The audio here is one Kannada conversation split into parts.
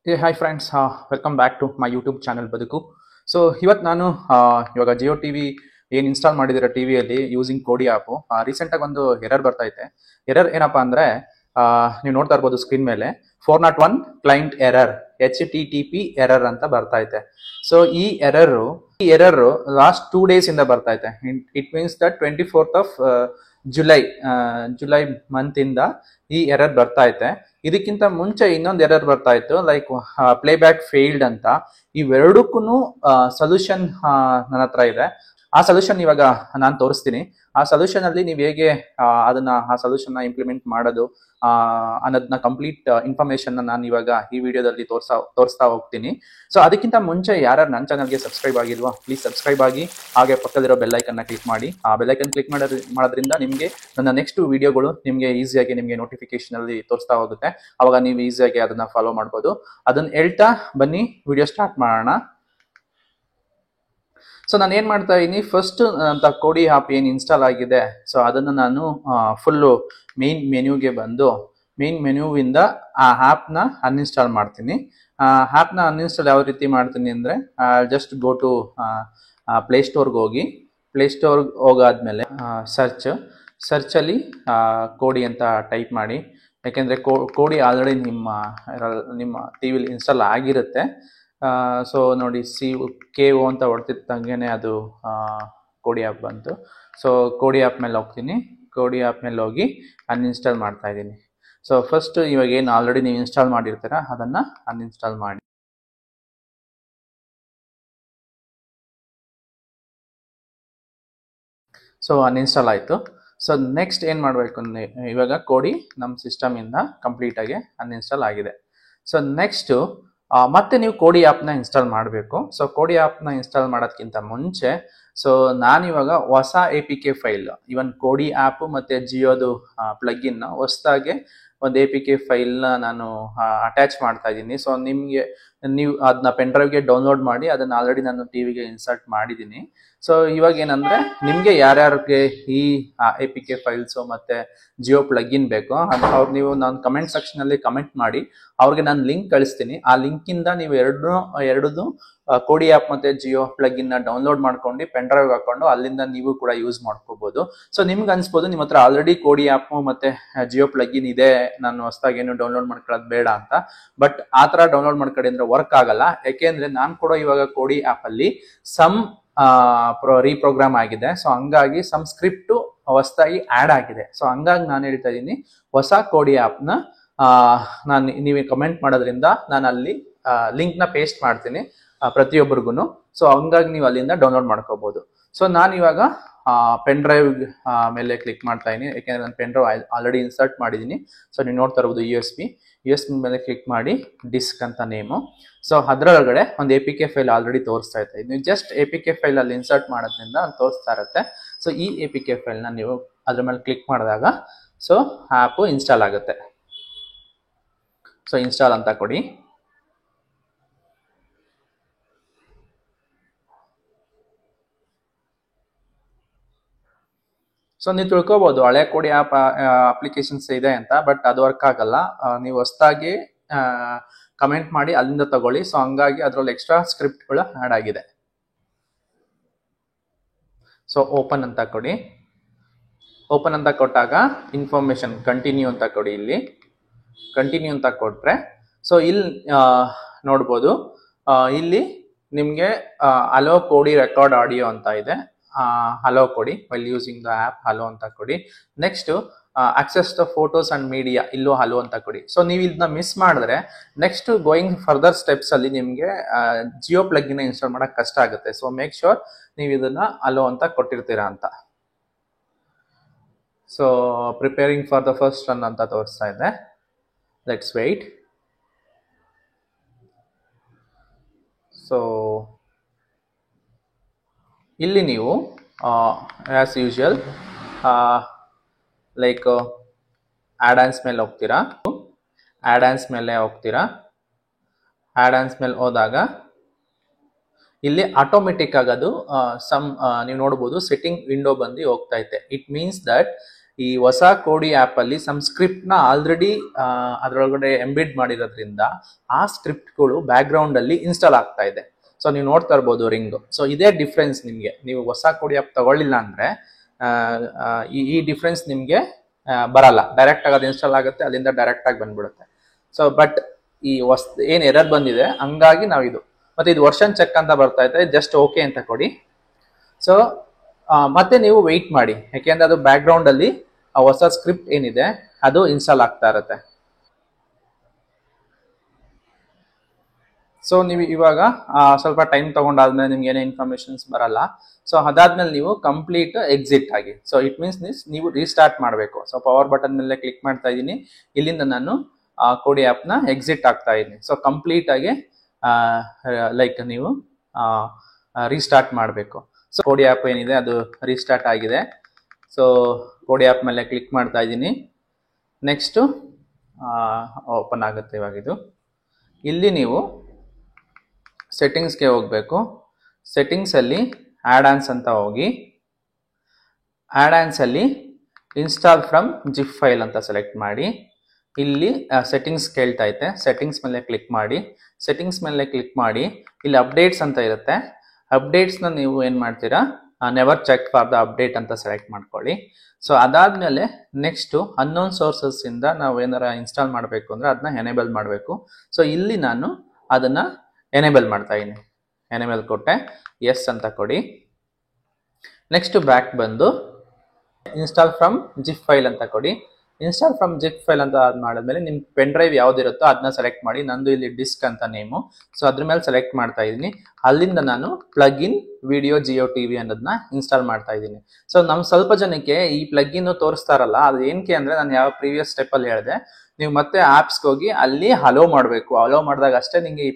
Hi friends, welcome back to my YouTube channel Baduku. So ಇವತ್ತು ನಾನು ಇವಾಗ ಜಿಯೋ ಟಿ ವಿ ಏನು ಇನ್ಸ್ಟಾಲ್ ಮಾಡಿದ್ದೀರ ಟಿ ವಿಯಲ್ಲಿ ಯೂಸಿಂಗ್ ಕೋಡಿ ಆ್ಯಪು. ರೀಸೆಂಟಾಗಿ ಒಂದು ಎರರ್ ಬರ್ತೈತೆ. ಎರರ್ ಏನಪ್ಪ ಅಂದರೆ, ನೀವು ನೋಡ್ತಾ ಇರ್ಬೋದು ಸ್ಕ್ರೀನ್ ಮೇಲೆ 401 ಕ್ಲೈಂಟ್ ಎರರ್ HTTP ಎರರ್ ಅಂತ ಬರ್ತೈತೆ. ಸೊ ಈ ಎರರು ಲಾಸ್ಟ್ 2 days ಇಂದ ಬರ್ತೈತೆ. It means that 24th of July month ಇಂದ ಈ ಎರರ್ ಬರ್ತೈತೆ. ಇದಕ್ಕಿಂತ ಮುಂಚೆ ಇನ್ನೊಂದು ಎರರ್ ಬರ್ತಾ ಇತ್ತು, ಲೈಕ್ ಪ್ಲೇಬ್ಯಾಕ್ ಫೇಲ್ಡ್ ಅಂತ. ಇವೆರಡಕ್ಕೂ ಸೊಲ್ಯೂಷನ್ ನನ್ನ ಹತ್ರ ಇದೆ. ಆ ಸೊಲ್ಯೂಷನ್ ಇವಾಗ ನಾನು ತೋರಿಸ್ತೀನಿ. ಆ ಸೊಲ್ಯೂಷನ್ ಅಲ್ಲಿ ನೀವು ಹೇಗೆ ಆ ಸೊಲ್ಯೂಷನ್ ನ ಇಂಪ್ಲಿಮೆಂಟ್ ಮಾಡೋದು ಅನ್ನೋದನ್ನ ಕಂಪ್ಲೀಟ್ ಇನ್ಫಾರ್ಮೇಶನ್ ನಾನು ಇವಾಗ ಈ ವಿಡಿಯೋದಲ್ಲಿ ತೋರಿಸ್ತಾ ಹೋಗ್ತೀನಿ. ಸೊ ಅದಕ್ಕಿಂತ ಮುಂಚೆ ಯಾರು ನನ್ನ ಚಾನಲ್ಗೆ ಸಬ್ಸ್ಕ್ರೈಬ್ ಆಗಿಲ್ವೋ ಪ್ಲೀಸ್ ಸಬ್ಸ್ಕ್ರೈಬ್ ಆಗಿ, ಹಾಗೆ ಪಕ್ಕದಲ್ಲಿರೋ ಬೆಲ್ಲೈಕನ್ನ ಕ್ಲಿಕ್ ಮಾಡಿ. ಆ ಬೆಲ್ಲೈಕನ್ ಕ್ಲಿಕ್ ಮಾಡೋದ್ರಿಂದ ನಿಮಗೆ ನನ್ನ ನೆಕ್ಸ್ಟ್ ವಿಡಿಯೋಗಳು ನಿಮಗೆ ಈಸಿಯಾಗಿ ನಿಮಗೆ ನೋಟಿಫಿಕೇಶನ್ ಅಲ್ಲಿ ತೋರಿಸ್ತಾ ಹೋಗುತ್ತೆ. ಅವಾಗ ನೀವು ಈಸಿಯಾಗಿ ಅದನ್ನ ಫಾಲೋ ಮಾಡ್ಬೋದು. ಅದನ್ನ ಹೇಳ್ತಾ ಬನ್ನಿ ವಿಡಿಯೋ ಸ್ಟಾರ್ಟ್ ಮಾಡೋಣ. ಸೊ ನಾನು ಏನ್ ಮಾಡ್ತಾ ಇದ್ದೀನಿ, ಫಸ್ಟ್ ಅಂತ ಕೋಡಿ ಆ್ಯಪ್ ಏನು ಇನ್ಸ್ಟಾಲ್ ಆಗಿದೆ, ಸೊ ಅದನ್ನು ನಾನು ಫುಲ್ಲು ಮೇನ್ ಮೆನ್ಯೂಗೆ ಬಂದು ಮೇನ್ ಮೆನ್ಯೂವಿಂದ ಆ ಆ್ಯಪ್ನ ಅನ್ಇನ್ಸ್ಟಾಲ್ ಮಾಡ್ತೀನಿ. ಆ್ಯಪ್ನ ಅನ್ಇನ್ಸ್ಟಾಲ್ ಯಾವ ರೀತಿ ಮಾಡ್ತೀನಿ ಅಂದರೆ, ಜಸ್ಟ್ ಗೋ ಟು ಪ್ಲೇಸ್ಟೋರ್ಗೆ ಹೋಗಿ, ಪ್ಲೇಸ್ಟೋರ್ಗೆ ಹೋಗಾದ್ಮೇಲೆ ಸರ್ಚಲ್ಲಿ ಕೋಡಿ ಅಂತ ಟೈಪ್ ಮಾಡಿ. ಯಾಕೆಂದರೆ ಕೋಡಿ ಆಲ್ರೆಡಿ ನಿಮ್ಮ ಟಿ ವಿಲಿ ಇನ್ಸ್ಟಾಲ್ ಆಗಿರುತ್ತೆ. ಸೊ ನೋಡಿ, KO ಅಂತ ಹೊಡ್ತಿದ್ದಂಗೆ ಅದು ಕೋಡಿ ಆ್ಯಪ್ ಬಂತು. ಸೊ ಕೋಡಿ ಆ್ಯಪ್ ಮೇಲೆ ಹೋಗ್ತೀನಿ. ಕೋಡಿ ಆ್ಯಪ್ ಮೇಲೆ ಹೋಗಿ ಅನ್ಇನ್ಸ್ಟಾಲ್ ಮಾಡ್ತಾ ಇದ್ದೀನಿ. ಸೊ ಫಸ್ಟ್ ಇವಾಗ ಏನು ಆಲ್ರೆಡಿ ನೀವು ಇನ್ಸ್ಟಾಲ್ ಮಾಡಿರ್ತೀರ ಅದನ್ನು ಅನ್ಇನ್ಸ್ಟಾಲ್ ಮಾಡಿ. ಸೊ ಅನ್ಇನ್ಸ್ಟಾಲ್ ಆಯಿತು. ಸೊ ನೆಕ್ಸ್ಟ್ ಏನು ಮಾಡಬೇಕು ಅಂದರೆ, ಇವಾಗ ಕೋಡಿ ನಮ್ಮ ಸಿಸ್ಟಮಿಂದ ಕಂಪ್ಲೀಟಾಗಿ ಅನ್ಇನ್ಸ್ಟಾಲ್ ಆಗಿದೆ. ಸೊ ನೆಕ್ಸ್ಟು ಮತ್ತೆ ನೀವು ಕೋಡಿ ಆ್ಯಪ್ನ ಇನ್ಸ್ಟಾಲ್ ಮಾಡಬೇಕು. ಸೊ ಕೋಡಿ ಆ್ಯಪ್ನ ಇನ್ಸ್ಟಾಲ್ ಮಾಡೋದಕ್ಕಿಂತ ಮುಂಚೆ, ಸೊ ನಾನಿವಾಗ ಹೊಸ APK ಫೈಲ್, ಇವನ್ ಕೋಡಿ ಆ್ಯಪು ಮತ್ತು ಜಿಯೋದು ಪ್ಲಗಿನ್ನ ಹೊಸದಾಗೆ ಒಂದು APK ಫೈಲ್ನ ನಾನು ಅಟ್ಯಾಚ್ ಮಾಡ್ತಾ ಇದ್ದೀನಿ. ಸೊ ನೀವು ಅದನ್ನ ಪೆನ್ಡ್ರೈವ್ಗೆ ಡೌನ್ಲೋಡ್ ಮಾಡಿ ಅದನ್ನು ಆಲ್ರೆಡಿ ನಾನು ಟಿವಿಗೆ ಇನ್ಸರ್ಟ್ ಮಾಡಿದ್ದೀನಿ. ಸೊ ಇವಾಗ ಏನಂದರೆ, ನಿಮಗೆ ಯಾರ್ಯಾರಿಗೆ ಈ APK ಫೈಲ್ಸು ಮತ್ತು ಜಿಯೋ ಪ್ಲಗಿನ್ ಬೇಕೋ ನೀವು ನಾನು ಕಮೆಂಟ್ ಸೆಕ್ಷನಲ್ಲಿ ಕಮೆಂಟ್ ಮಾಡಿ, ಅವ್ರಿಗೆ ನಾನು ಲಿಂಕ್ ಕಳಿಸ್ತೀನಿ. ಆ ಲಿಂಕಿಂದ ನೀವು ಎರಡೂ ಕೋಡಿ ಆ್ಯಪ್ ಮತ್ತು ಜಿಯೋ ಪ್ಲಗಿನ್ನ ಡೌನ್ಲೋಡ್ ಮಾಡ್ಕೊಂಡು ಪೆನ್ಡ್ರೈವ್ ಹಾಕೊಂಡು ಅಲ್ಲಿಂದ ನೀವು ಕೂಡ ಯೂಸ್ ಮಾಡ್ಕೋಬೋದು. ಸೊ ನಿಮ್ಗೆ ಅನ್ಸ್ಬೋದು ನಿಮ್ಮ ಹತ್ರ ಆಲ್ರೆಡಿ ಕೋಡಿ ಆ್ಯಪ್ ಮತ್ತು ಜಿಯೋ ಪ್ಲಗಿನ್ ಇದೆ, ನಾನು ಹೊಸದಾಗಿ ಏನು ಡೌನ್ಲೋಡ್ ಮಾಡ್ಕೊಳ್ಳೋದು ಬೇಡ ಅಂತ. ಬಟ್ ಆ ಥರ ಡೌನ್ಲೋಡ್ ಮಾಡ್ಕೊಳ್ಳಿ ಅಂದರೆ ವರ್ಕ್ ಆಗಲ್ಲ. ಯಾಕೆಂದರೆ ನಾನು ಕೂಡ ಇವಾಗ ಕೋಡಿ ಆ್ಯಪಲ್ಲಿ ರೀಪ್ರೋಗ್ರಾಮ್ ಆಗಿದೆ. ಸೊ ಹಂಗಾಗಿ ಸಮ್ ಸ್ಕ್ರಿಪ್ಟು ಹೊಸದಾಗಿ ಆ್ಯಡ್ ಆಗಿದೆ. ಸೊ ಹಂಗಾಗಿ ನಾನು ಹೇಳ್ತಾ ಇದ್ದೀನಿ, ಹೊಸ ಕೋಡಿ ಆ್ಯಪ್ನ ನೀವು ಕಮೆಂಟ್ ಮಾಡೋದ್ರಿಂದ ನಾನು ಅಲ್ಲಿ ಲಿಂಕ್ನ ಪೇಸ್ಟ್ ಮಾಡ್ತೀನಿ ಪ್ರತಿಯೊಬ್ಬರಿಗೂ. ಸೊ ಹಂಗಾಗಿ ನೀವು ಅಲ್ಲಿಂದ ಡೌನ್ಲೋಡ್ ಮಾಡ್ಕೋಬೋದು. ಸೊ ನಾನು ಇವಾಗ ಪೆನ್ಡ್ರೈವ್ ಮೇಲೆ ಕ್ಲಿಕ್ ಮಾಡ್ತಾ ಇದ್ದೀನಿ, ಯಾಕೆಂದರೆ ನಾನು ಪೆನ್ಡ್ರೈವ್ ಆಲ್ರೆಡಿ ಇನ್ಸರ್ಟ್ ಮಾಡಿದ್ದೀನಿ. ಸೊ ನೀವು ನೋಡ್ತಾ ಇರ್ಬೋದು USB ಮೇಲೆ ಕ್ಲಿಕ್ ಮಾಡಿ, ಡಿಸ್ಕ್ ಅಂತ ನೇಮು. ಸೊ ಅದರೊಳಗಡೆ ಒಂದು APK ಫೈಲ್ ಆಲ್ರೆಡಿ ತೋರಿಸ್ತಾ ಇದೆ. ನೀವು ಜಸ್ಟ್ APK ಫೈಲ್ ಅಲ್ಲಿ ಇನ್ಸರ್ಟ್ ಮಾಡೋದ್ರಿಂದ ಅಲ್ಲಿ ತೋರಿಸ್ತಾ ಇರುತ್ತೆ. ಸೊ ಈ APK ಫೈಲ್ನ ನೀವು ಅದ್ರ ಮೇಲೆ ಕ್ಲಿಕ್ ಮಾಡಿದಾಗ ಸೊ ಆ್ಯಪು ಇನ್ಸ್ಟಾಲ್ ಆಗುತ್ತೆ. ಸೊ ಇನ್ಸ್ಟಾಲ್ ಅಂತ ಕೊಡಿ. ಸೊ ನೀವು ತಿಳ್ಕೊಬೋದು ಹಳೆ ಕೋಡಿ ಆ್ಯಪ್ ಅಪ್ಲಿಕೇಶನ್ಸ್ ಇದೆ ಅಂತ, ಬಟ್ ಅದು ವರ್ಕ್ ಆಗಲ್ಲ. ನೀವು ಹೊಸದಾಗಿ ಕಮೆಂಟ್ ಮಾಡಿ ಅಲ್ಲಿಂದ ತಗೊಳ್ಳಿ. ಸೊ ಹಂಗಾಗಿ ಅದರಲ್ಲಿ ಎಕ್ಸ್ಟ್ರಾ ಸ್ಕ್ರಿಪ್ಟ್ಗಳು ಆ್ಯಡ್ ಆಗಿದೆ. ಸೊ ಓಪನ್ ಅಂತ ಕೊಡಿ. ಓಪನ್ ಅಂತ ಕೊಟ್ಟಾಗ ಇನ್ಫಾರ್ಮೇಶನ್ ಕಂಟಿನ್ಯೂ ಅಂತ ಕೊಡಿ. ಇಲ್ಲಿ ಕಂಟಿನ್ಯೂ ಅಂತ ಕೊಟ್ರೆ ಸೊ ಇಲ್ಲಿ ನೋಡ್ಬೋದು, ಇಲ್ಲಿ ನಿಮಗೆ ಅಲೋ ಕೋಡಿ ರೆಕಾರ್ಡ್ ಆಡಿಯೋ ಅಂತ ಇದೆ. ಹಲೋ ಕೊಡಿ, while using the app hello ಅಂತ ಕೊಡಿ. Next access the photos and media, ಇಲ್ಲೂ ಹಲೋ ಅಂತ ಕೊಡಿ. ಸೊ ನೀವು ಇದನ್ನ ಮಿಸ್ ಮಾಡಿದ್ರೆ ನೆಕ್ಸ್ಟ್ ಗೋಯಿಂಗ್ ಫರ್ದರ್ ಸ್ಟೆಪ್ಸ್ ಅಲ್ಲಿ ನಿಮಗೆ ಜಿಯೋ ಪ್ಲಗಿನ್ ಇನ್ಸ್ಟಾಲ್ ಮಾಡೋಕೆ ಕಷ್ಟ ಆಗುತ್ತೆ. ಸೊ ಮೇಕ್ ಶೋರ್ ನೀವು ಇದನ್ನ ಹಲೋ ಅಂತ ಕೊಟ್ಟಿರ್ತೀರಾ ಅಂತ. So preparing for the first run ಅಂತ ತೋರಿಸ್ತಾ ಇದೆ. Let's wait. ಸೊ ಇಲ್ಲಿ ನೀವು ಆ್ಯಸ್ ಯೂಶುವಲ್ ಲೈಕ್ ಆ್ಯಡ್-ಆನ್ಸ್ ಮೇಲೆ ಹೋಗ್ತೀರಾ. ಆ್ಯಡ್-ಆನ್ಸ್ ಮೇಲೆ ಹೋದಾಗ ಇಲ್ಲಿ ಆಟೋಮೆಟಿಕ್ ಆಗೋದು ನೀವು ನೋಡ್ಬೋದು ಸೆಟ್ಟಿಂಗ್ ವಿಂಡೋ ಬಂದು ಹೋಗ್ತಾ ಇದೆ. ಇಟ್ ಮೀನ್ಸ್ ದಟ್ ಈ ಹೊಸ ಕೋಡಿ ಆ್ಯಪ್ ಅಲ್ಲಿ ಸಮ್ ಸ್ಕ್ರಿಪ್ಟ್ನ ಆಲ್ರೆಡಿ ಅದರೊಳಗಡೆ ಎಂಬಿಡ್ ಮಾಡಿರೋದ್ರಿಂದ ಆ ಸ್ಕ್ರಿಪ್ಟ್ಗಳು ಬ್ಯಾಕ್ಗ್ರೌಂಡ್ ಅಲ್ಲಿ ಇನ್ಸ್ಟಾಲ್ ಆಗ್ತಾ ಇದೆ. ಸೊ ನೀವು ನೋಡ್ತಾ ಇರ್ಬೋದು ರಿಂಗ್. ಸೊ ಇದೇ ಡಿಫ್ರೆನ್ಸ್ ನಿಮಗೆ. ನೀವು ಹೊಸ ಕೋಡಿ ಆ್ಯಪ್ ತಗೊಳ್ಳಿಲ್ಲ ಅಂದ್ರೆ ಈ ಡಿಫ್ರೆನ್ಸ್ ನಿಮಗೆ ಬರಲ್ಲ. ಡೈರೆಕ್ಟ್ ಆಗಿ ಅದು ಇನ್ಸ್ಟಾಲ್ ಆಗುತ್ತೆ, ಅಲ್ಲಿಂದ ಡೈರೆಕ್ಟ್ ಆಗಿ ಬಂದ್ಬಿಡುತ್ತೆ. ಸೊ ಬಟ್ ಈ ಏನ್ ಎರರ್ ಬಂದಿದೆ ಹಂಗಾಗಿ ನಾವು ಇದು ಮತ್ತೆ ಇದು ವರ್ಷನ್ ಚೆಕ್ ಅಂತ ಬರ್ತಾ ಇದೆ, ಜಸ್ಟ್ ಓಕೆ ಅಂತ ಕೊಡಿ. ಸೊ ಮತ್ತೆ ನೀವು ವೆಯ್ಟ್ ಮಾಡಿ, ಯಾಕೆಂದ್ರೆ ಅದು ಬ್ಯಾಕ್ಗ್ರೌಂಡ್ ಅಲ್ಲಿ ಹೊಸ ಸ್ಕ್ರಿಪ್ಟ್ ಏನಿದೆ ಅದು ಇನ್ಸ್ಟಾಲ್ ಆಗ್ತಾ ಇರುತ್ತೆ. ಸೊ ನೀವು ಇವಾಗ ಸ್ವಲ್ಪ ಟೈಮ್ ತಗೊಂಡಾದ್ಮೇಲೆ ನಿಮ್ಗೆ ಏನೇ ಇನ್ಫಾರ್ಮೇಶನ್ಸ್ ಬರಲ್ಲ. ಸೊ ಅದಾದ್ಮೇಲೆ ನೀವು ಕಂಪ್ಲೀಟ್ ಎಕ್ಸಿಟ್ ಆಗಿ. ಸೊ ಇಟ್ ಮೀನ್ಸ್ ನೀವು ರೀಸ್ಟಾರ್ಟ್ ಮಾಡಬೇಕು. ಸೊ ಪವರ್ ಬಟನ್ ಮೇಲೆ ಕ್ಲಿಕ್ ಮಾಡ್ತಾ ಇದ್ದೀನಿ. ಇಲ್ಲಿಂದ ನಾನು ಕೋಡಿ ಆ್ಯಪ್ನ ಎಕ್ಸಿಟ್ ಆಗ್ತಾ ಇದ್ದೀನಿ. ಸೊ ಕಂಪ್ಲೀಟ್ ಆಗಿ ಲೈಕ್ ನೀವು ರೀಸ್ಟಾರ್ಟ್ ಮಾಡಬೇಕು. ಸೊ ಕೋಡಿ ಆ್ಯಪ್ ಏನಿದೆ ಅದು ರೀಸ್ಟಾರ್ಟ್ ಆಗಿದೆ. ಸೊ ಕೋಡಿ ಆ್ಯಪ್ ಮೇಲೆ ಕ್ಲಿಕ್ ಮಾಡ್ತಾ ಇದ್ದೀನಿ. ನೆಕ್ಸ್ಟು ಓಪನ್ ಆಗುತ್ತೆ ಇವಾಗ ಇದು. ಇಲ್ಲಿ ನೀವು ಸೆಟ್ಟಿಂಗ್ಸ್ಗೆ ಹೋಗಬೇಕು. ಸೆಟ್ಟಿಂಗ್ಸಲ್ಲಿ ಆ್ಯಡ್ ಆನ್ಸ್ ಅಂತ ಹೋಗಿ ಆ್ಯಡ್ ಆನ್ಸಲ್ಲಿ ಇನ್ಸ್ಟಾಲ್ ಫ್ರಮ್ ಜಿಪ್ ಫೈಲ್ ಅಂತ ಸೆಲೆಕ್ಟ್ ಮಾಡಿ. ಇಲ್ಲಿ ಸೆಟ್ಟಿಂಗ್ಸ್ ಕೇಳ್ತಾ ಐತೆ, ಸೆಟ್ಟಿಂಗ್ಸ್ ಮೇಲೆ ಕ್ಲಿಕ್ ಮಾಡಿ. ಸೆಟ್ಟಿಂಗ್ಸ್ ಮೇಲೆ ಕ್ಲಿಕ್ ಮಾಡಿ ಇಲ್ಲಿ ಅಪ್ಡೇಟ್ಸ್ ಅಂತ ಇರುತ್ತೆ. ಅಪ್ಡೇಟ್ಸ್ನ ನೀವು ಏನು ಮಾಡ್ತೀರಾ, never check for the update ಅಂತ ಸೆಲೆಕ್ಟ್ ಮಾಡ್ಕೊಳ್ಳಿ. ಸೊ ಅದಾದಮೇಲೆ ನೆಕ್ಸ್ಟು ಅನ್ನೋನ್ ಸೋರ್ಸಸ್ಸಿಂದ ನಾವು ಏನಾರ ಇನ್ಸ್ಟಾಲ್ ಮಾಡಬೇಕು ಅಂದರೆ ಅದನ್ನ ಎನೇಬಲ್ ಮಾಡಬೇಕು. ಸೊ ಇಲ್ಲಿ ನಾನು ಅದನ್ನು ಎನೇಬಲ್ ಮಾಡ್ತಾ ಇದ್ದೀನಿ. ಎನೇಬಲ್ ಕೊಟ್ಟೆ, ಎಸ್ ಅಂತ ಕೊಡಿ. ನೆಕ್ಸ್ಟ್ ಬ್ಯಾಕ್ ಬಂದು ಇನ್ಸ್ಟಾಲ್ ಫ್ರಮ್ ಜಿಪ್ ಫೈಲ್ ಅಂತ ಕೊಡಿ. ಇನ್ಸ್ಟಾಲ್ ಫ್ರಮ್ ಜಿಪ್ ಫೈಲ್ ಅಂತ ಮಾಡಿದ್ಮೇಲೆ ನಿಮ್ಮ ಪೆನ್ ಡ್ರೈವ್ ಯಾವುದಿರುತ್ತೋ ಅದನ್ನ ಸೆಲೆಕ್ಟ್ ಮಾಡಿ. ನಂದು ಇಲ್ಲಿ ಡಿಸ್ಕ್ ಅಂತ ನೇಮು. ಸೊ ಅದ್ರ ಮೇಲೆ ಸೆಲೆಕ್ಟ್ ಮಾಡ್ತಾ ಇದ್ದೀನಿ. ಅಲ್ಲಿಂದ ನಾನು plug in video Jio TV ಅನ್ನೋದನ್ನ ಇನ್ಸ್ಟಾಲ್ ಮಾಡ್ತಾ ಇದ್ದೀನಿ. ಸೊ ನಮ್ಮ ಸ್ವಲ್ಪ ಜನಕ್ಕೆ ಈ ಪ್ಲಗ್ ಇನ್ ತೋರಿಸ್ತಾರಲ್ಲ, ಅದು ಏನಕ್ಕೆ ಅಂದರೆ ನಾನು ಯಾವ ಪ್ರೀವಿಯಸ್ ಸ್ಟೆಪ್ಪಲ್ಲಿ ಹೇಳಿದೆ, ನೀವು ಮತ್ತೆ ಆ್ಯಪ್ಸ್ಗೆ ಹೋಗಿ ಅಲ್ಲಿ ಹಲೋ ಮಾಡಬೇಕು. ಹಲೋ ಮಾಡಿದಾಗ ಅಷ್ಟೇ ನಿಮಗೆ ಈ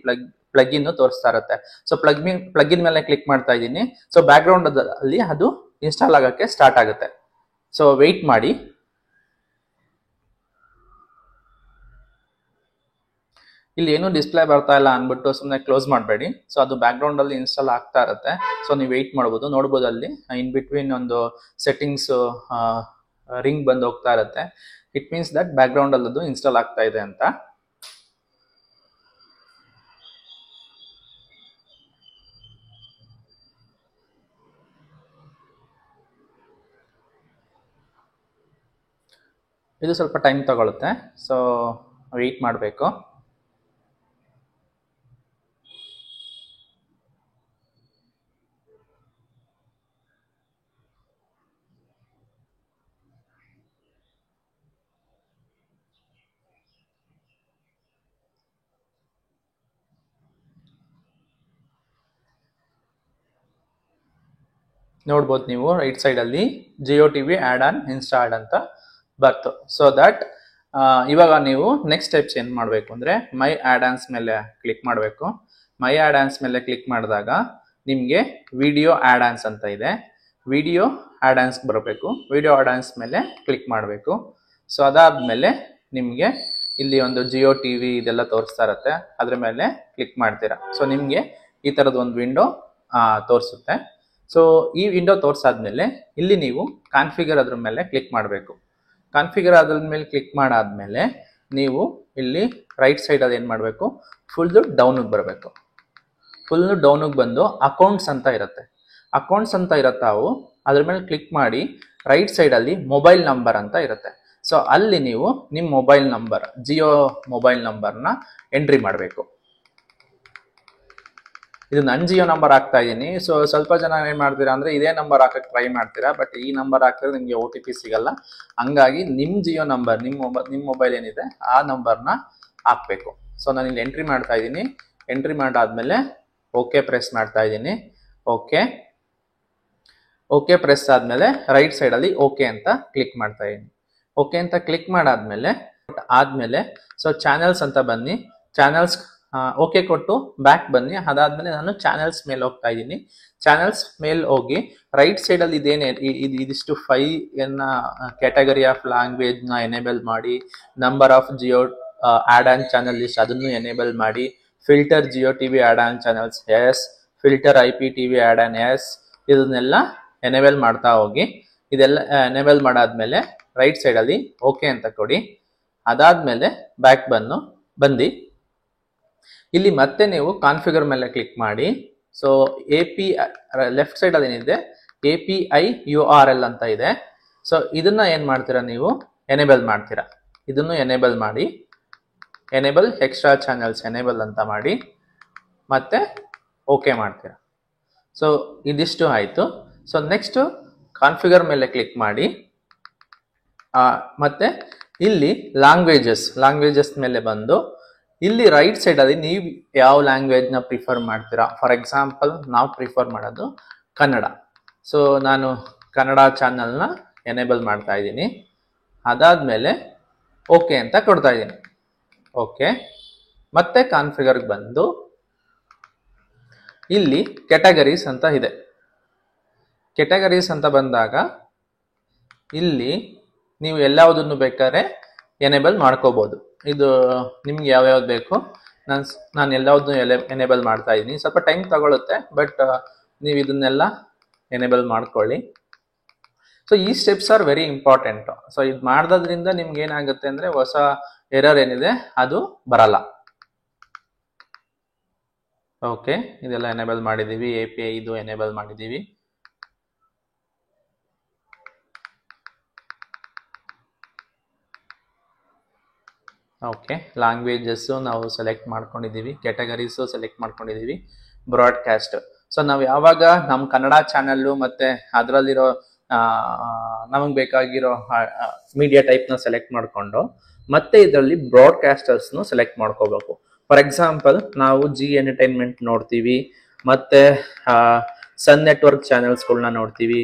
ಪ್ಲಗ್ ಇನ್ ತೋರಿಸ್ತಾ ಇರುತ್ತೆ. ಸೊ ಪ್ಲಗ್ ಇನ್ ಮೇಲೆ ಕ್ಲಿಕ್ ಮಾಡ್ತಾ ಇದ್ದೀನಿ. ಸೊ ಬ್ಯಾಕ್ಗ್ರೌಂಡ್ ಅಲ್ಲಿ ಅದು ಇನ್ಸ್ಟಾಲ್ ಆಗೋಕ್ಕೆ ಸ್ಟಾರ್ಟ್ ಆಗುತ್ತೆ. ಸೊ ವೆಯ್ಟ್ ಮಾಡಿ. ಇಲ್ಲಿ ಏನೂ ಡಿಸ್ಪ್ಲೇ ಬರ್ತಾ ಇಲ್ಲ ಅಂದ್ಬಿಟ್ಟು ಸುಮ್ಮನೆ ಕ್ಲೋಸ್ ಮಾಡಬೇಡಿ. ಸೊ ಅದು ಬ್ಯಾಕ್ಗ್ರೌಂಡ್ ಅಲ್ಲಿ ಇನ್ಸ್ಟಾಲ್ ಆಗ್ತಾ ಇರುತ್ತೆ. ಸೊ ನೀವು ವೆಯ್ಟ್ ಮಾಡ್ಬೋದು. ನೋಡ್ಬೋದು ಅಲ್ಲಿ ಇನ್ ಬಿಟ್ವೀನ್ ಒಂದು ಸೆಟ್ಟಿಂಗ್ಸ್ ರಿಂಗ್ ಬಂದು ಹೋಗ್ತಾ ಇರುತ್ತೆ. ಇಟ್ ಮೀನ್ಸ್ ದಟ್ ಬ್ಯಾಕ್ಗ್ರೌಂಡ್ ಅಲ್ಲಿ ಅದು ಇನ್ಸ್ಟಾಲ್ ಆಗ್ತಾ ಇದೆ ಅಂತ. ಇದು ಸ್ವಲ್ಪ ಟೈಮ್ ತಗೊಳುತ್ತೆ. ಸೊ ವೆಯ್ಟ್ ಮಾಡಬೇಕು. ನೋಡ್ಬೋದು ನೀವು ರೈಟ್ ಸೈಡಲ್ಲಿ Jio TV add on installed ಅಂತ ಬರ್ತು. ಸೊ ದಟ್ ಇವಾಗ ನೀವು ನೆಕ್ಸ್ಟ್ ಸ್ಟೆಪ್ಸ್ ಏನು ಮಾಡಬೇಕು ಅಂದರೆ ಮೈ ಆ್ಯಡ್ ಆನ್ಸ್ ಮೇಲೆ ಕ್ಲಿಕ್ ಮಾಡಬೇಕು. ಮೈ ಆ್ಯಡ್ ಆನ್ಸ್ ಮೇಲೆ ಕ್ಲಿಕ್ ಮಾಡಿದಾಗ ನಿಮಗೆ ವಿಡಿಯೋ ಆ್ಯಡ್ ಆನ್ಸ್ ಅಂತ ಇದೆ. ವಿಡಿಯೋ ಆ್ಯಡ್ ಆನ್ಸ್ ಬರಬೇಕು. ವಿಡಿಯೋ ಆ್ಯಡ್ ಆನ್ಸ್ ಮೇಲೆ ಕ್ಲಿಕ್ ಮಾಡಬೇಕು. ಸೊ ಅದಾದಮೇಲೆ ನಿಮಗೆ ಇಲ್ಲಿ ಒಂದು ಜಿಯೋ ಟಿವಿ ಇದೆಲ್ಲ ತೋರಿಸ್ತಾ ಇರುತ್ತೆ, ಅದ್ರ ಮೇಲೆ ಕ್ಲಿಕ್ ಮಾಡ್ತೀರಾ. ಸೊ ನಿಮಗೆ ಈ ಥರದ್ದು ಒಂದು ವಿಂಡೋ ತೋರಿಸುತ್ತೆ. ಸೊ ಈ ವಿಂಡೋ ತೋರಿಸಾದ್ಮೇಲೆ ಇಲ್ಲಿ ನೀವು ಕಾನ್ಫಿಗರ್ ಅದ್ರ ಮೇಲೆ ಕ್ಲಿಕ್ ಮಾಡಬೇಕು. ಕಾನ್ಫಿಗರ್ ಅದ್ರ ಮೇಲೆ ಕ್ಲಿಕ್ ಮಾಡಾದ್ಮೇಲೆ ನೀವು ಇಲ್ಲಿ ರೈಟ್ ಸೈಡಲ್ಲಿ ಏನು ಮಾಡಬೇಕು, ಫುಲ್ಲು ಡೌನಿಗೆ ಬರಬೇಕು. ಫುಲ್ಲು ಡೌನಿಗೆ ಬಂದು ಅಕೌಂಟ್ಸ್ ಅಂತ ಇರುತ್ತೆ. ಅಕೌಂಟ್ಸ್ ಅಂತ ಇರುತ್ತಾವು, ಅದ್ರ ಮೇಲೆ ಕ್ಲಿಕ್ ಮಾಡಿ ರೈಟ್ ಸೈಡಲ್ಲಿ ಮೊಬೈಲ್ ನಂಬರ್ ಅಂತ ಇರುತ್ತೆ. ಸೊ ಅಲ್ಲಿ ನೀವು ನಿಮ್ಮ ಮೊಬೈಲ್ ನಂಬರ್, ಜಿಯೋ ಮೊಬೈಲ್ ನಂಬರ್ನ ಎಂಟ್ರಿ ಮಾಡಬೇಕು. ಇದು ನನ್ನ ಜಿಯೋ ನಂಬರ್ ಹಾಕ್ತಾ ಇದ್ದೀನಿ. ಸೊ ಸ್ವಲ್ಪ ಜನ ಏನು ಮಾಡ್ತೀರಾ ಅಂದರೆ ಇದೇ ನಂಬರ್ ಹಾಕಕ್ಕೆ ಟ್ರೈ ಮಾಡ್ತೀರಾ, ಬಟ್ ಈ ನಂಬರ್ ಹಾಕಿದ್ರೆ ನಿಮಗೆ OTP ಸಿಗಲ್ಲ. ಹಂಗಾಗಿ ನಿಮ್ಮ ಜಿಯೋ ನಂಬರ್, ನಿಮ್ಮ ಮೊಬೈಲ್ ಏನಿದೆ ಆ ನಂಬರ್ನ ಹಾಕಬೇಕು. ಸೊ ನಾನು ಇಲ್ಲಿ ಎಂಟ್ರಿ ಮಾಡ್ತಾ ಇದ್ದೀನಿ. ಎಂಟ್ರಿ ಮಾಡಾದ್ಮೇಲೆ ಓಕೆ ಪ್ರೆಸ್ ಮಾಡ್ತಾ ಇದ್ದೀನಿ. ಓಕೆ ಪ್ರೆಸ್ ಆದಮೇಲೆ ರೈಟ್ ಸೈಡಲ್ಲಿ ಓಕೆ ಅಂತ ಕ್ಲಿಕ್ ಮಾಡ್ತಾ ಇದ್ದೀನಿ. ಓಕೆ ಅಂತ ಕ್ಲಿಕ್ ಮಾಡಾದ್ಮೇಲೆ ಸೊ ಚಾನೆಲ್ಸ್ ಅಂತ ಬನ್ನಿ. ಚಾನೆಲ್ಸ್ ಓಕೆ ಕೊಟ್ಟು ಬ್ಯಾಕ್ ಬನ್ನಿ. ಅದಾದ್ಮೇಲೆ ನಾನು ಚಾನೆಲ್ಸ್ ಮೇಲೆ ಹೋಗ್ತಾ ಇದ್ದೀನಿ. ಚಾನೆಲ್ಸ್ ಮೇಲೆ ಹೋಗಿ ರೈಟ್ ಸೈಡಲ್ಲಿ ಇದಿಷ್ಟು 5 ಕ್ಯಾಟಗರಿ ಆಫ್ ಲ್ಯಾಂಗ್ವೇಜ್ನ ಎನೇಬಲ್ ಮಾಡಿ, number of Jio add on channel list ಅದನ್ನು ಎನೇಬಲ್ ಮಾಡಿ, filter Jio TV add on channels ಎಸ್, filter IPTV add ons, ಇದನ್ನೆಲ್ಲ ಎನೇಬಲ್ ಮಾಡ್ತಾ ಹೋಗಿ. ಇದೆಲ್ಲ ಎನೇಬಲ್ ಮಾಡಾದ್ಮೇಲೆ ರೈಟ್ ಸೈಡಲ್ಲಿ ಓಕೆ ಅಂತ ಕೊಡಿ. ಅದಾದ್ಮೇಲೆ ಬ್ಯಾಕ್ ಬಂದು ಇಲ್ಲಿ ಮತ್ತೆ ನೀವು ಕಾನ್ಫಿಗರ್ ಮೇಲೆ ಕ್ಲಿಕ್ ಮಾಡಿ. ಸೊ API ಲೆಫ್ಟ್ ಸೈಡ್ ಅದೇನಿದೆ API URL ಅಂತ ಇದೆ. ಸೊ ಇದನ್ನ ಏನ್ ಮಾಡ್ತೀರಾ ನೀವು ಎನೇಬಲ್ ಮಾಡ್ತೀರಾ. ಇದನ್ನು ಎನೇಬಲ್ ಮಾಡಿ, ಎನೇಬಲ್ ಎಕ್ಸ್ಟ್ರಾ ಚಾನೆಲ್ಸ್ ಎನೇಬಲ್ ಅಂತ ಮಾಡಿ ಮತ್ತೆ ಓಕೆ ಮಾಡ್ತೀರಾ. ಸೊ ಇದಿಷ್ಟು ಆಯಿತು. ಸೊ ನೆಕ್ಸ್ಟ್ ಕಾನ್ಫಿಗರ್ ಮೇಲೆ ಕ್ಲಿಕ್ ಮಾಡಿ. ಮತ್ತೆ ಇಲ್ಲಿ ಲ್ಯಾಂಗ್ವೇಜಸ್ ಮೇಲೆ ಬಂದು ಇಲ್ಲಿ ರೈಟ್ ಸೈಡಲ್ಲಿ ನೀವು ಯಾವ ಲ್ಯಾಂಗ್ವೇಜ್ನ ಪ್ರಿಫರ್ ಮಾಡ್ತೀರಾ. ಫಾರ್ ಎಕ್ಸಾಂಪಲ್ ನಾವು ಪ್ರಿಫರ್ ಮಾಡೋದು ಕನ್ನಡ. ಸೊ ನಾನು ಕನ್ನಡ ಚಾನಲ್ನ ಎನೇಬಲ್ ಮಾಡ್ತಾ ಇದ್ದೀನಿ. ಅದಾದಮೇಲೆ ಓಕೆ ಅಂತ ಕೊಡ್ತಾ ಇದ್ದೀನಿ. ಓಕೆ, ಮತ್ತೆ ಕಾನ್ಫಿಗರ್ಗೆ ಬಂದು ಇಲ್ಲಿ ಕ್ಯಾಟಗರೀಸ್ ಅಂತ ಇದೆ. ಕ್ಯಾಟಗರೀಸ್ ಅಂತ ಬಂದಾಗ ಇಲ್ಲಿ ನೀವು ಎಲ್ಲವುದನ್ನು ಬೇಕಾದ್ರೆ ಎನೇಬಲ್ ಮಾಡ್ಕೋಬೋದು. ಇದು ನಿಮ್ಗೆ ಯಾವ್ಯಾವ್ದು ಬೇಕು ನಾನು ಎಲ್ಲವುದನ್ನು ಎನೇಬಲ್ ಮಾಡ್ತಾ ಇದ್ದೀನಿ. ಸ್ವಲ್ಪ ಟೈಮ್ ತಗೊಳುತ್ತೆ, ಬಟ್ ನೀವು ಇದನ್ನೆಲ್ಲ ಎನೇಬಲ್ ಮಾಡ್ಕೊಳ್ಳಿ. ಸೊ ಈ steps are very important. So ಇದು ಮಾಡೋದ್ರಿಂದ ನಿಮ್ಗೆ ಏನಾಗುತ್ತೆ ಅಂದರೆ ಹೊಸ ಎರರ್ ಏನಿದೆ ಅದು ಬರಲ್ಲ. ಓಕೆ, ಇದೆಲ್ಲ ಎನೇಬಲ್ ಮಾಡಿದ್ದೀವಿ. API ಇದು ಎನೇಬಲ್ ಮಾಡಿದ್ದೀವಿ. ಓಕೆ, ಲ್ಯಾಂಗ್ವೇಜಸ್ಸು ನಾವು ಸೆಲೆಕ್ಟ್ ಮಾಡ್ಕೊಂಡಿದ್ದೀವಿ, ಕ್ಯಾಟಗರೀಸು ಸೆಲೆಕ್ಟ್ ಮಾಡ್ಕೊಂಡಿದ್ದೀವಿ, ಬ್ರಾಡ್ಕಾಸ್ಟ್. ಸೊ ನಾವು ಯಾವಾಗ ನಮ್ಮ ಕನ್ನಡ ಚಾನಲ್ಲು ಮತ್ತು ಅದರಲ್ಲಿರೋ ನಮಗೆ ಬೇಕಾಗಿರೋ ಮೀಡಿಯಾ ಟೈಪ್ನ ಸೆಲೆಕ್ಟ್ ಮಾಡಿಕೊಂಡು ಮತ್ತೆ ಇದರಲ್ಲಿ ಬ್ರಾಡ್ಕಾಸ್ಟರ್ಸ್ನು ಸೆಲೆಕ್ಟ್ ಮಾಡ್ಕೋಬೇಕು. ಫಾರ್ ಎಕ್ಸಾಂಪಲ್ ನಾವು ಜಿ ಎಂಟರ್ಟೈನ್ಮೆಂಟ್ ನೋಡ್ತೀವಿ, ಮತ್ತು ಸನ್ ನೆಟ್ವರ್ಕ್ ಚಾನೆಲ್ಸ್ಗಳನ್ನ ನೋಡ್ತೀವಿ,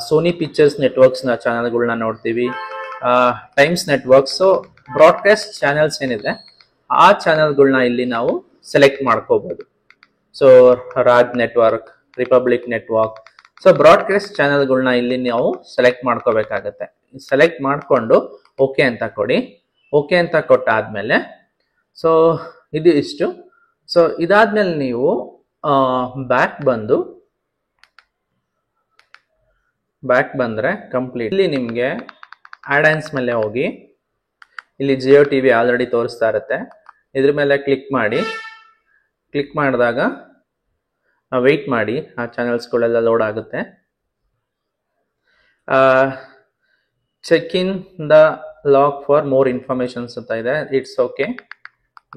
ಸೋನಿ ಪಿಕ್ಚರ್ಸ್ ನೆಟ್ವರ್ಕ್ಸ್ನ ಚಾನಲ್ಗಳನ್ನ ನೋಡ್ತೀವಿ, Times networks. So broadcast channels ಏನಿದೆ ಆ ಚಾನೆಲ್ಗಳನ್ನ ಇಲ್ಲಿ ನಾವು ಸೆಲೆಕ್ಟ್ ಮಾಡ್ಕೋಬಹುದು. So Raj network, Republic network. So broadcast ಚಾನೆಲ್ಗಳನ್ನ ಇಲ್ಲಿ ನಾವು ಸೆಲೆಕ್ಟ್ ಮಾಡ್ಕೋಬೇಕಾಗತ್ತೆ. ಸೆಲೆಕ್ಟ್ ಮಾಡಿಕೊಂಡು ಓಕೆ ಅಂತ ಕೊಡಿ. ಓಕೆ ಅಂತ ಕೊಟ್ಟಾದ್ಮೇಲೆ ಸೊ ಇದು ಇಷ್ಟು. ಸೊ ಇದಾದ್ಮೇಲೆ ನೀವು ಬ್ಯಾಕ್ ಬಂದರೆ ಕಂಪ್ಲೀಟ್ ಇಲ್ಲಿ ನಿಮಗೆ ಆ್ಯಡ್-ಆನ್ಸ್ ಮೇಲೆ ಹೋಗಿ ಇಲ್ಲಿ ಜಿಯೋ TV ಆಲ್ರೆಡಿ ತೋರಿಸ್ತಾ ಇರುತ್ತೆ. ಇದ್ರ ಮೇಲೆ ಕ್ಲಿಕ್ ಮಾಡಿ. ಕ್ಲಿಕ್ ಮಾಡಿದಾಗ ವೆಯ್ಟ್ ಮಾಡಿ, ಆ ಚಾನೆಲ್ಸ್ಗಳೆಲ್ಲ ಲೋಡ್ ಆಗುತ್ತೆ. Check in the log for more informations ಅಂತ ಇದೆ. It's okay.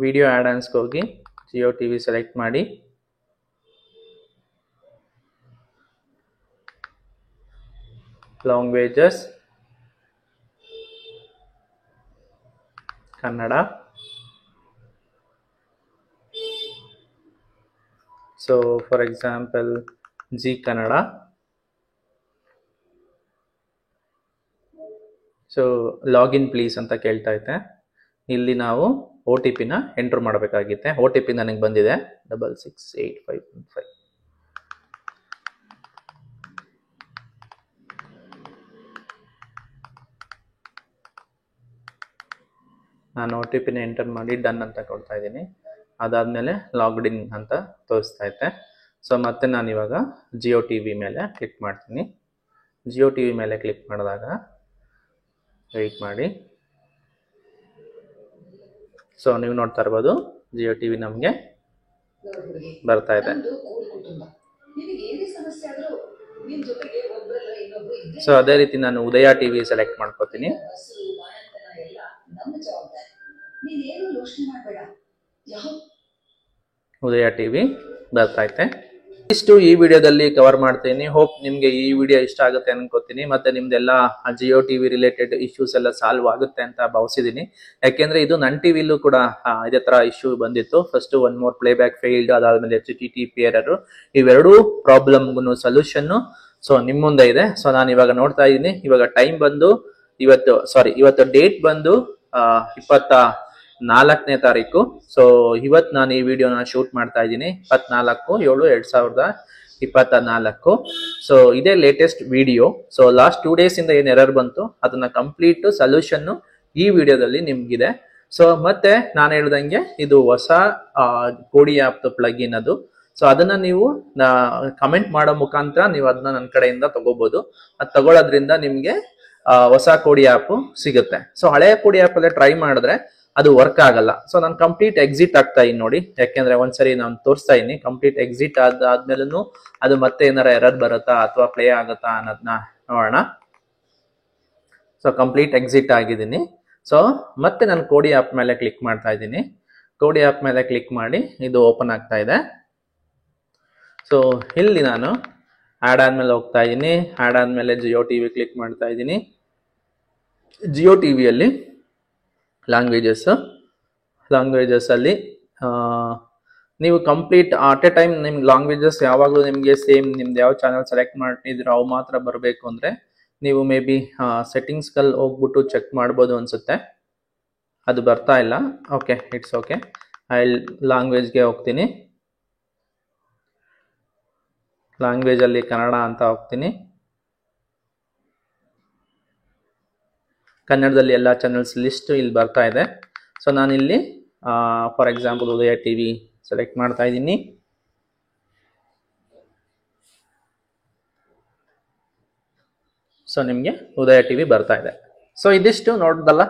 ವಿಡಿಯೋ ಆ್ಯಡ್-ಆನ್ಸ್ಗೆ ಹೋಗಿ ಜಿಯೋ TV ಸೆಲೆಕ್ಟ್ ಮಾಡಿ. Languages Kannada. So for example Zee Kannada. So login please ಅಂತ ಕೇಳ್ತಾ ಐತೆ. ಇಲ್ಲಿ ನಾವು OTP ಎಂಟ್ರ್ ಮಾಡಬೇಕಾಗಿತ್ತೆ. OTP ನನಗೆ ಬಂದಿದೆ 668515. ನಾನು OTP ಎಂಟರ್ ಮಾಡಿ ಡನ್ ಅಂತ ಕೊಡ್ತಾ ಇದ್ದೀನಿ. ಅದಾದಮೇಲೆ ಲಾಗ್ಡ್ ಇನ್ ಅಂತ ತೋರಿಸ್ತಾ ಐತೆ. ಸೊ ಮತ್ತೆ ನಾನು ಇವಾಗ ಜಿಯೋ TV ಮೇಲೆ ಕ್ಲಿಕ್ ಮಾಡ್ತೀನಿ. ಜಿಯೋ TV ಮೇಲೆ ಕ್ಲಿಕ್ ಮಾಡಿದಾಗ ವೆಯ್ಟ್ ಮಾಡಿ. ಸೊ ನೀವು ನೋಡ್ತಾ ಇರ್ಬೋದು ಜಿಯೋ TV ನಮಗೆ ಬರ್ತಾ ಇದೆ. ಸೊ ಅದೇ ರೀತಿ ನಾನು ಉದಯ TV ಸೆಲೆಕ್ಟ್ ಮಾಡ್ಕೋತೀನಿ. ಉದಯ TV ಬರ್ತಾ ಐತೆ. ಇಷ್ಟು ಈ ವಿಡಿಯೋದಲ್ಲಿ ಕವರ್ ಮಾಡ್ತೀನಿ. ಹೋಪ್ ನಿಮ್ಗೆ ಈ ವಿಡಿಯೋ ಇಷ್ಟ ಆಗುತ್ತೆ ಅನ್ಕೋತೀನಿ. ಮತ್ತೆ ನಿಮ್ದೆಲ್ಲ ಜಿಯೋ TV ರಿಲೇಟೆಡ್ ಇಶ್ಯೂಸ್ ಎಲ್ಲ ಸಾಲ್ವ್ ಆಗುತ್ತೆ ಅಂತ ಭಾವಿಸಿದೀನಿ. ಯಾಕೆಂದ್ರೆ ಇದು ನನ್ನ ಟಿವಿಲೂ ಕೂಡ ಇದೇ ತರ ಇಶ್ಯೂ ಬಂದಿತ್ತು. ಫಸ್ಟ್ 1 more ಪ್ಲೇಬ್ಯಾಕ್ ಫೇಲ್ಡ್, ಅದಾದ್ಮೇಲೆ HTTP ಎರರ್. ಇವೆರಡೂ ಪ್ರಾಬ್ಲಮ್ಗೂ ಸೊಲ್ಯೂಷನ್ ಸೊ ನಿಮ್ ಮುಂದೆ ಇದೆ. ಸೊ ನಾನು ಇವಾಗ ನೋಡ್ತಾ ಇದ್ದೀನಿ. ಇವಾಗ ಟೈಮ್ ಬಂದು ಇವತ್ತು ಡೇಟ್ ಬಂದು 24ನೇ ತಾರೀಕು. ಸೊ ಇವತ್ತು ನಾನು ಈ ವಿಡಿಯೋನ ಶೂಟ್ ಮಾಡ್ತಾ ಇದ್ದೀನಿ 24/7/2024. ಸೊ ಇದೇ latest video. So last 2 days ಇಂದ ಏನ್ ಎರರ್ ಬಂತು ಅದನ್ನ ಕಂಪ್ಲೀಟ್ ಸೊಲ್ಯೂಷನ್ ಈ ವಿಡಿಯೋದಲ್ಲಿ ನಿಮ್ಗಿದೆ. ಸೊ ಮತ್ತೆ ನಾನು ಹೇಳ್ದಂಗೆ ಇದು ಹೊಸ ಕೋಡಿ ಆಪ್ ಪ್ಲಗಿನ್ ಅದು. ಸೊ ಅದನ್ನ ನೀವು ಕಮೆಂಟ್ ಮಾಡೋ ಮುಖಾಂತರ ನೀವು ಅದನ್ನ ನನ್ನ ಕಡೆಯಿಂದ ತಗೋಬಹುದು. ಅದು ತಗೊಳ್ಳೋದ್ರಿಂದ ನಿಮ್ಗೆ ಹೊಸ ಕೋಡಿ ಆ್ಯಪ್ ಸಿಗುತ್ತೆ. ಸೊ ಹಳೆಯ ಕೋಡಿ ಆ್ಯಪ್ ಅಲ್ಲೇ ಟ್ರೈ ಮಾಡಿದ್ರೆ ಅದು ವರ್ಕ್ ಆಗಲ್ಲ. ಸೊ ನಾನು ಕಂಪ್ಲೀಟ್ ಎಕ್ಸಿಟ್ ಆಗ್ತಾ ಇದೀನಿ ನೋಡಿ, ಯಾಕೆಂದ್ರೆ ಒಂದ್ಸರಿ ನಾನು ತೋರಿಸ್ತಾ ಇದೀನಿ. ಕಂಪ್ಲೀಟ್ ಎಕ್ಸಿಟ್ ಆದ್ಮೇಲೂ ಅದು ಮತ್ತೆ ಏನಾರ ಎರರ್ ಬರುತ್ತಾ ಅಥವಾ ಪ್ಲೇ ಆಗುತ್ತಾ ಅನ್ನೋದನ್ನ ನೋಡೋಣ. ಸೊ ಕಂಪ್ಲೀಟ್ ಎಕ್ಸಿಟ್ ಆಗಿದ್ದೀನಿ. ಸೊ ಮತ್ತೆ ನಾನು ಕೋಡಿ ಆ್ಯಪ್ ಮೇಲೆ ಕ್ಲಿಕ್ ಮಾಡ್ತಾ ಇದ್ದೀನಿ. ಕೋಡಿ ಆ್ಯಪ್ ಮೇಲೆ ಕ್ಲಿಕ್ ಮಾಡಿ ಇದು ಓಪನ್ ಆಗ್ತಾ ಇದೆ. ಸೊ ಇಲ್ಲಿ ನಾನು ಆ್ಯಡ್ ಆದ್ಮೇಲೆ ಹೋಗ್ತಾ ಇದ್ದೀನಿ. ಆ್ಯಡ್ ಆದ್ಮೇಲೆ ಜಿಯೋ ಟಿವಿ ಕ್ಲಿಕ್ ಮಾಡ್ತಾ ಇದ್ದೀನಿ. ಜಿಯೋ ಟಿವಿಯಲ್ಲಿ ಲ್ಯಾಂಗ್ವೇಜಸ್ ಅಲ್ಲಿ ನೀವು ಕಂಪ್ಲೀಟ್ ಅಟ್ ಎ ಟೈಮ್ ನಿಮ್ಗೆ ಲ್ಯಾಂಗ್ವೇಜಸ್ ಯಾವಾಗಲೂ ನಿಮಗೆ ಸೇಮ್ ನಿಮ್ದು ಯಾವ ಚಾನಲ್ ಸೆಲೆಕ್ಟ್ ಮಾಡಿದ್ದೀರೋ ಅವು ಮಾತ್ರ ಬರಬೇಕು ಅಂದರೆ ನೀವು ಮೇ ಬಿ ಸೆಟ್ಟಿಂಗ್ಸ್ಗಲ್ಲಿ ಹೋಗ್ಬಿಟ್ಟು ಚೆಕ್ ಮಾಡ್ಬೋದು ಅನ್ಸುತ್ತೆ. ಅದು ಬರ್ತಾ ಇಲ್ಲ. Okay, it's okay. ಲ್ಯಾಂಗ್ವೇಜ್ಗೆ ಹೋಗ್ತೀನಿ. ಲ್ಯಾಂಗ್ವೇಜಲ್ಲಿ ಕನ್ನಡ ಅಂತ ಹೋಗ್ತೀನಿ. ಕನ್ನಡದಲ್ಲಿ ಎಲ್ಲ ಚಾನಲ್ಸ್ ಲಿಸ್ಟ್ ಇಲ್ಲಿ ಬರ್ತಾ ಇದೆ. ಸೊ ನಾನಿಲ್ಲಿ for example Udaya TV select ಮಾಡ್ತಾ ಇದ್ದೀನಿ. ಸೊ ನಿಮಗೆ ಉದಯ ಟಿವಿ ಬರ್ತಾ ಇದೆ. ಸೊ ಇದಿಷ್ಟು ನೋಡ್ದಲ್ಲ,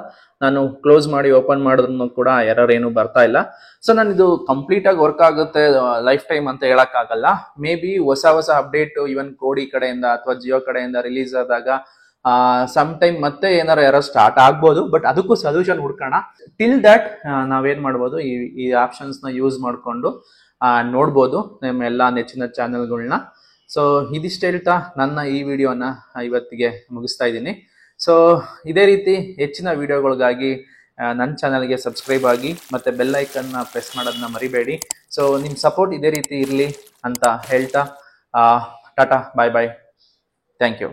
ನಾನು ಕ್ಲೋಸ್ ಮಾಡಿ ಓಪನ್ ಮಾಡಿದ್ರು ಕೂಡ ಎರರ್ ಏನು ಬರ್ತಾ ಇಲ್ಲ. ಸೊ ನಾನು ಇದು ಕಂಪ್ಲೀಟ್ ಆಗಿ ವರ್ಕ್ ಆಗುತ್ತೆ ಲೈಫ್ ಟೈಮ್ ಅಂತ ಹೇಳಕ್ ಆಗಲ್ಲ. ಮೇ ಬಿ ಹೊಸ ಅಪ್ಡೇಟ್ ಇವನ್ ಕೋಡಿ ಕಡೆಯಿಂದ ಅಥವಾ ಜಿಯೋ ಕಡೆಯಿಂದ ರಿಲೀಸ್ ಆದಾಗ ಸಮ್ ಟೈಮ್ ಮತ್ತೆ ಏನಾರ ಎರರ್ ಸ್ಟಾರ್ಟ್ ಆಗ್ಬೋದು. ಬಟ್ ಅದಕ್ಕೂ ಸೊಲ್ಯೂಷನ್ ಹುಡ್ಕೋಣ. ಟಿಲ್ ದಟ್ ನಾವೇನ್ ಮಾಡ್ಬೋದು, ಈ ಆಪ್ಷನ್ಸ್ ನ ಯೂಸ್ ಮಾಡ್ಕೊಂಡು ನೋಡ್ಬೋದು ನಿಮ್ಮ ಎಲ್ಲಾ ನೆಚ್ಚಿನ ಚಾನೆಲ್ಗಳನ್ನ. ಸೊ ಇದಿಷ್ಟು ಹೇಳ್ತಾ ನನ್ನ ಈ ವಿಡಿಯೋನ ಇವತ್ತಿಗೆ ಮುಗಿಸ್ತಾ ಇದ್ದೀನಿ. ಸೊ ಇದೇ ರೀತಿ ಹೆಚ್ಚಿನ ವಿಡಿಯೋಗಳಿಗಾಗಿ ನನ್ನ ಚಾನಲ್ಗೆ ಸಬ್ಸ್ಕ್ರೈಬ್ ಆಗಿ ಮತ್ತೆ ಬೆಲ್ ಐಕನ್ನ ಪ್ರೆಸ್ ಮಾಡೋದನ್ನ ಮರಿಬೇಡಿ. ಸೊ ನಿಮ್ಮ ಸಪೋರ್ಟ್ ಇದೇ ರೀತಿ ಇರಲಿ ಅಂತ ಹೇಳ್ತಾ ಟಾಟಾ, ಬಾಯ್ ಬಾಯ್, ಥ್ಯಾಂಕ್ ಯು.